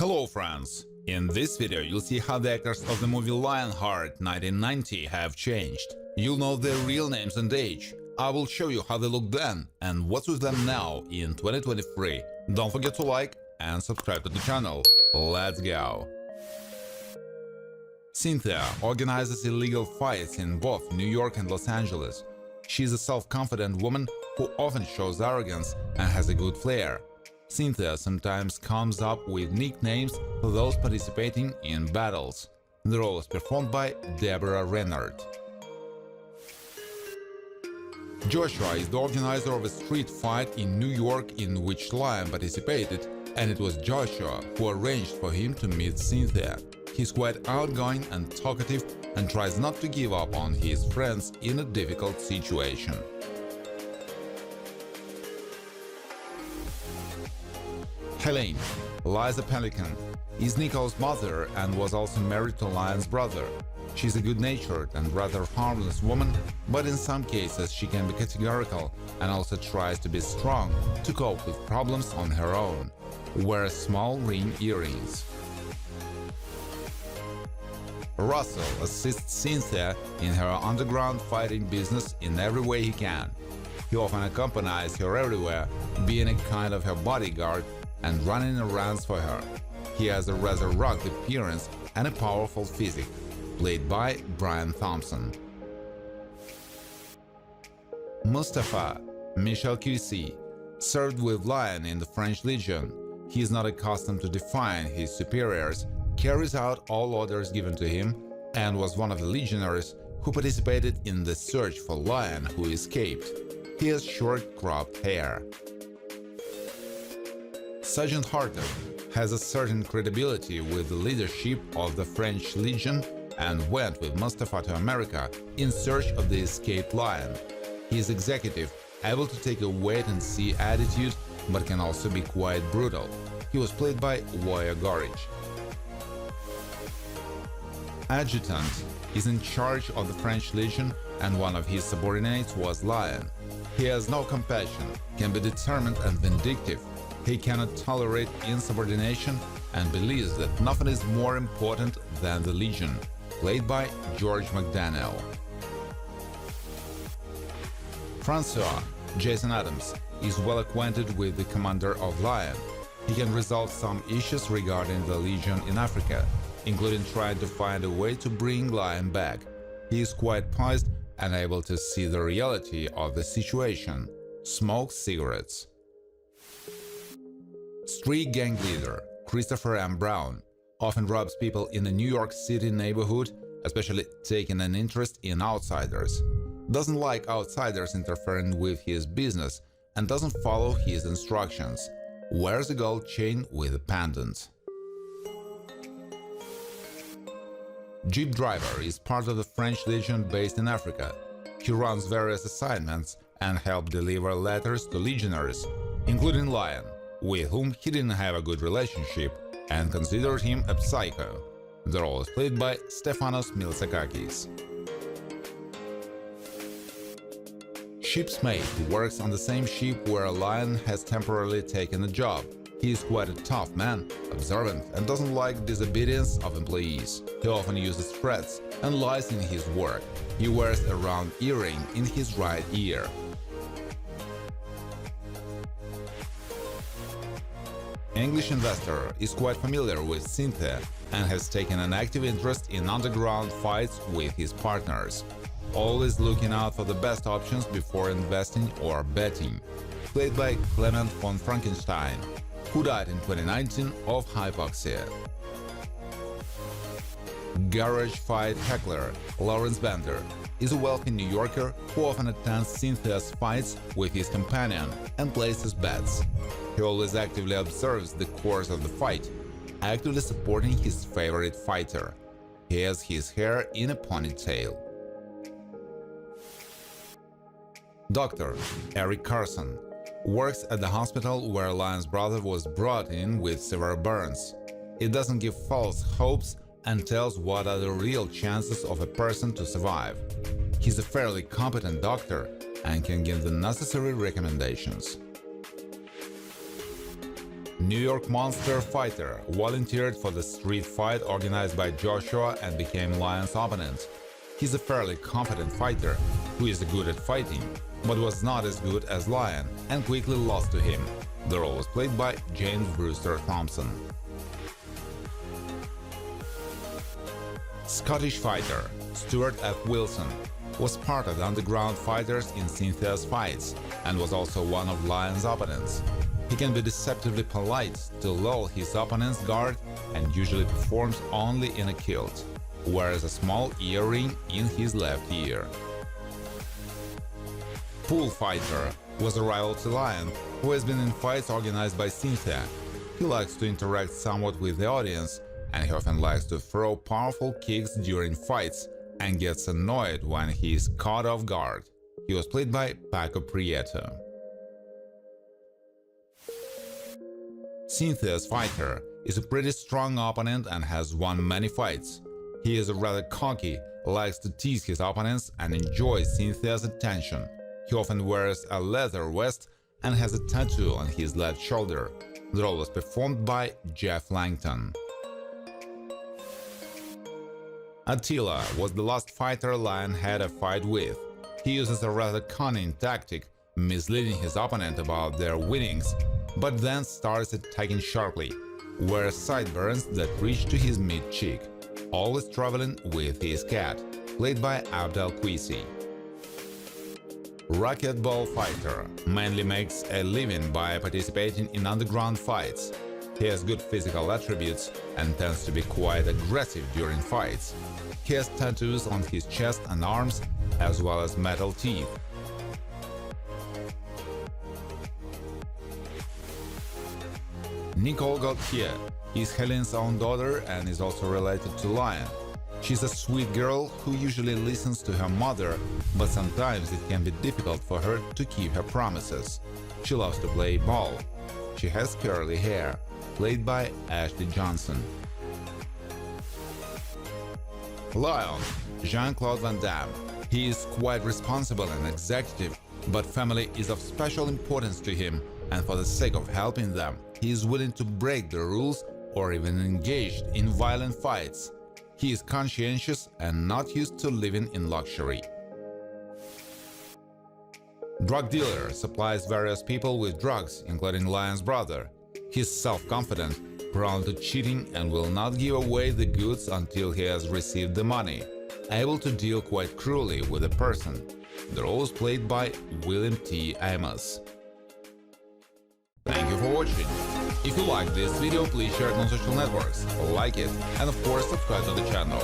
Hello friends! In this video you'll see how the actors of the movie Lionheart 1990 have changed. You'll know their real names and age. I will show you how they look then and what's with them now in 2023. Don't forget to like and subscribe to the channel. Let's go! Cynthia organizes illegal fights in both New York and Los Angeles. She's a self-confident woman who often shows arrogance and has a good flair. Cynthia sometimes comes up with nicknames for those participating in battles. The role is performed by Deborah Rennert. Joshua is the organizer of a street fight in New York in which Lion participated, and it was Joshua who arranged for him to meet Cynthia. He's quite outgoing and talkative and tries not to give up on his friends in a difficult situation. Helene, Liza Pelican, is Nicole's mother and was also married to Lion's brother. She's a good-natured and rather harmless woman, but in some cases she can be categorical and also tries to be strong to cope with problems on her own. Wears small ring earrings. Russell assists Cynthia in her underground fighting business in every way he can. He often accompanies her everywhere, being a kind of her bodyguard and running errands for her. He has a rather rugged appearance and a powerful physique, played by Brian Thompson. Mustafa, Michel Cuissy, served with Lion in the French Legion. He is not accustomed to defying his superiors, carries out all orders given to him, and was one of the legionaries who participated in the search for Lion who escaped. He has short cropped hair. Sergeant Harter has a certain credibility with the leadership of the French Legion and went with Mustafa to America in search of the escaped Lion. He is executive, able to take a wait-and-see attitude, but can also be quite brutal. He was played by Waya Gorich. Adjutant is in charge of the French Legion, and one of his subordinates was Lion. He has no compassion, can be determined and vindictive. He cannot tolerate insubordination and believes that nothing is more important than the Legion, played by George McDaniel. Francois, Jason Adams, is well acquainted with the commander of Lion. He can resolve some issues regarding the Legion in Africa, including trying to find a way to bring Lion back. He is quite poised and able to see the reality of the situation. Smokes cigarettes. Street gang leader Christopher M. Brown often robs people in a New York City neighborhood, especially taking an interest in outsiders. Doesn't like outsiders interfering with his business and doesn't follow his instructions. Wears a gold chain with a pendant. Jeep driver is part of the French Legion based in Africa. He runs various assignments and helps deliver letters to legionaries, including Lion, with whom he didn't have a good relationship and considered him a psycho. The role is played by Stefanos Milsakakis. Ship's mate works on the same ship where Lion has temporarily taken a job. He is quite a tough man, observant, and doesn't like disobedience of employees. He often uses threats and lies in his work. He wears a round earring in his right ear. English investor is quite familiar with Cynthia and has taken an active interest in underground fights with his partners. Always looking out for the best options before investing or betting. Played by Clement von Frankenstein, who died in 2019 of hypoxia. Garage fight heckler Lawrence Bender is a wealthy New Yorker who often attends Cynthia's fights with his companion and places bets. He always actively observes the course of the fight, actively supporting his favorite fighter. He has his hair in a ponytail. Dr. Eric Carson works at the hospital where Lion's brother was brought in with severe burns. He doesn't give false hopes and tells what are the real chances of a person to survive. He's a fairly competent doctor and can give the necessary recommendations. New York monster fighter, volunteered for the street fight organized by Joshua and became Lion's opponent. He's a fairly competent fighter who is good at fighting, but was not as good as Lion and quickly lost to him. The role was played by James Brewster Thompson. Scottish fighter Stuart F. Wilson was part of the underground fighters in Cynthia's fights and was also one of Lion's opponents. He can be deceptively polite to lull his opponent's guard and usually performs only in a kilt, wears a small earring in his left ear. Pool fighter was a rival to Lion who has been in fights organized by Cynthia. He likes to interact somewhat with the audience, and he often likes to throw powerful kicks during fights and gets annoyed when he is caught off guard. He was played by Paco Prieto. Cynthia's fighter is a pretty strong opponent and has won many fights. He is rather cocky, likes to tease his opponents and enjoys Cynthia's attention. He often wears a leather vest and has a tattoo on his left shoulder. The role was performed by Jeff Langton. Attila was the last fighter Lion had a fight with. He uses a rather cunning tactic, misleading his opponent about their winnings, but then starts attacking sharply, wears sideburns that reach to his mid-cheek, always traveling with his cat, played by Abdel Quisi. Racquetball fighter mainly makes a living by participating in underground fights. He has good physical attributes and tends to be quite aggressive during fights. He has tattoos on his chest and arms, as well as metal teeth. Nicole Gaultier is Helene's own daughter and is also related to Lion. She's a sweet girl who usually listens to her mother, but sometimes it can be difficult for her to keep her promises. She loves to play ball. She has curly hair, played by Ashley Johnson. Lion, Jean-Claude Van Damme. He is quite responsible and executive, but family is of special importance to him, and for the sake of helping them, he is willing to break the rules or even engaged in violent fights. He is conscientious and not used to living in luxury. Drug dealer supplies various people with drugs, including Lion's brother. He's self-confident, prone to cheating, and will not give away the goods until he has received the money, able to deal quite cruelly with a person. The role is played by William T. Amos. Thank you for watching. If you like this video, please share it on social networks, like it, and of course subscribe to the channel.